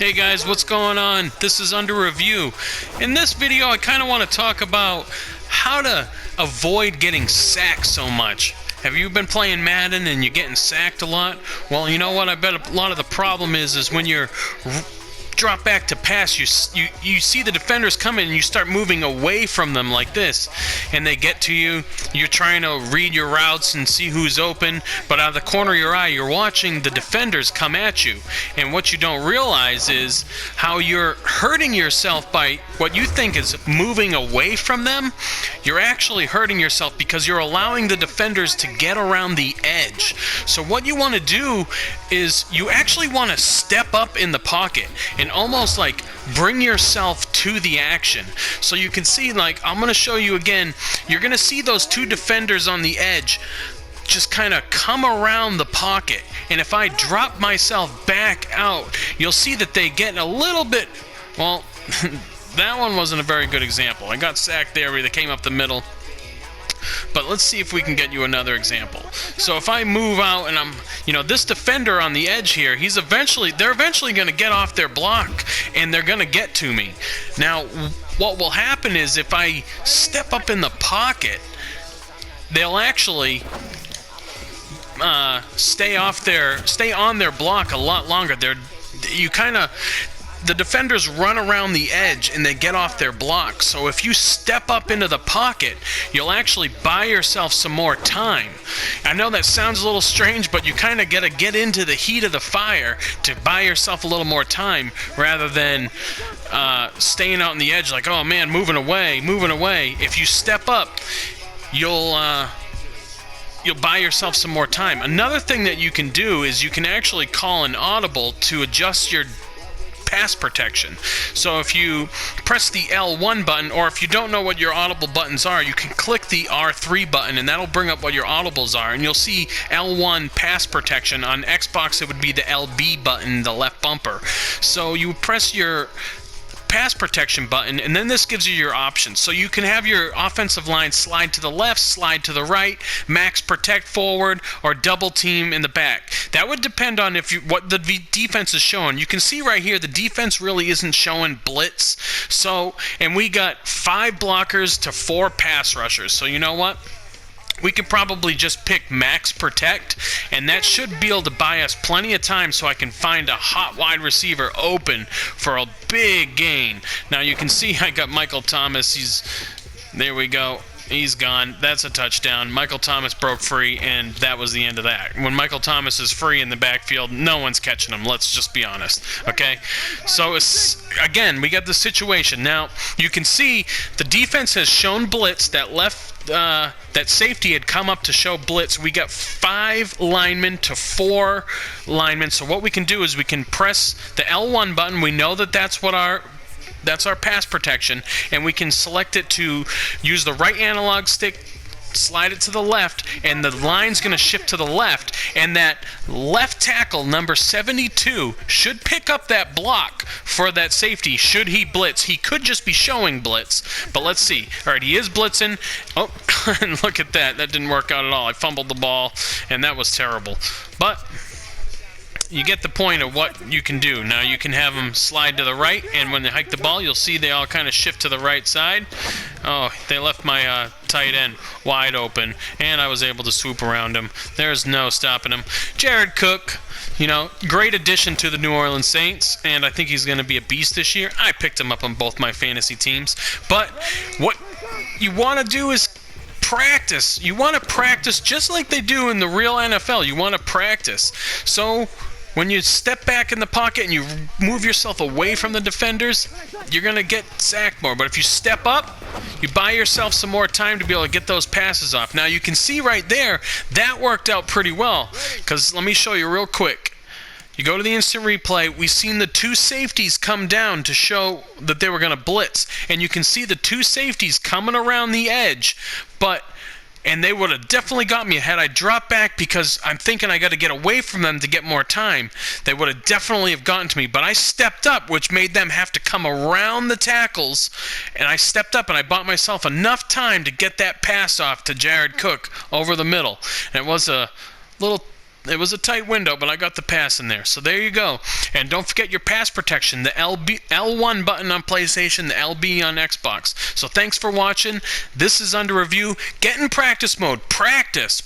Hey guys, what's going on? This is Under Review. In this video, I kind of want to talk about how to avoid getting sacked so much. Have you been playing Madden and you're getting sacked a lot? Well, you know what? I bet a lot of the problem is when you're drop back to pass, you see the defenders coming and you start moving away from them like this, and they get to you. You're trying to read your routes and see who's open, but out of the corner of your eye, you're watching the defenders come at you. And what you don't realize is how you're hurting yourself by what you think is moving away from them. You're actually hurting yourself because you're allowing the defenders to get around the edge. So what you want to do is you actually want to step up in the pocket and almost like bring yourself to the action. So you can see, like, I'm going to show you again, you're going to see those two defenders on the edge just kind of come around the pocket. And if I drop myself back out, you'll see that they get a little bit, well, that one wasn't a very good example. I got sacked there where they came up the middle. But let's see if we can get you another example. So if I move out and this defender on the edge here, they're eventually going to get off their block and they're going to get to me. Now, what will happen is if I step up in the pocket, they'll actually stay on their block a lot longer. The defenders run around the edge and they get off their block. So if you step up into the pocket, you'll actually buy yourself some more time. I know that sounds a little strange, but you kind of got to get into the heat of the fire to buy yourself a little more time rather than staying out on the edge like, oh man, moving away. If you step up, you'll buy yourself some more time. Another thing that you can do is you can actually call an audible to adjust your pass protection. So if you press the L1 button, or if you don't know what your audible buttons are, you can click the R3 button and that'll bring up what your audibles are, and you'll see L1 pass protection. On Xbox it would be the LB button, the left bumper. So you press your pass protection button, and then this gives you your options. So you can have your offensive line slide to the left, slide to the right, max protect forward, or double team in the back. That would depend on what the defense is showing. You can see right here the defense really isn't showing blitz. And we got 5 blockers to 4 pass rushers. So you know what? We could probably just pick max protect, and that should be able to buy us plenty of time so I can find a hot wide receiver open for a big gain. Now you can see I got Michael Thomas. There we go. He's gone. That's a touchdown. Michael Thomas broke free, and that was the end of that. When Michael Thomas is free in the backfield, no one's catching him. Let's just be honest, okay? So, again, we got the situation. Now, you can see the defense has shown blitz. That safety had come up to show blitz. We got 5 linemen to 4 linemen. So what we can do is we can press the L1 button. We know that that's our pass protection, and we can select it to use the right analog stick, slide it to the left, and the line's going to shift to the left, and that left tackle, number 72, should pick up that block for that safety should he blitz. He could just be showing blitz, but let's see. All right, he is blitzing. Oh, and look at that. That didn't work out at all. I fumbled the ball, and that was terrible. But you get the point of what you can do. Now you can have them slide to the right, and when they hike the ball, you'll see they all kind of shift to the right side. Oh, they left my tight end wide open, and I was able to swoop around him. There's no stopping him. Jared Cook, great addition to the New Orleans Saints, and I think he's going to be a beast this year. I picked him up on both my fantasy teams. But what you want to do is practice. You want to practice just like they do in the real NFL. You want to practice. So when you step back in the pocket and you move yourself away from the defenders, you're going to get sacked more. But if you step up, you buy yourself some more time to be able to get those passes off. Now you can see right there, that worked out pretty well. Because let me show you real quick. You go to the instant replay, we've seen the 2 safeties come down to show that they were going to blitz. And you can see the 2 safeties coming around the edge, and they would have definitely got me had I dropped back because I'm thinking I got to get away from them to get more time. They would have definitely have gotten to me, but I stepped up, which made them have to come around the tackles, and I stepped up and I bought myself enough time to get that pass off to Jared Cook over the middle. And it was a little a tight window, but I got the pass in there. So there you go. And don't forget your pass protection, the L1 button on PlayStation, the LB on Xbox. So thanks for watching. This is under review. Get in practice mode. Practice.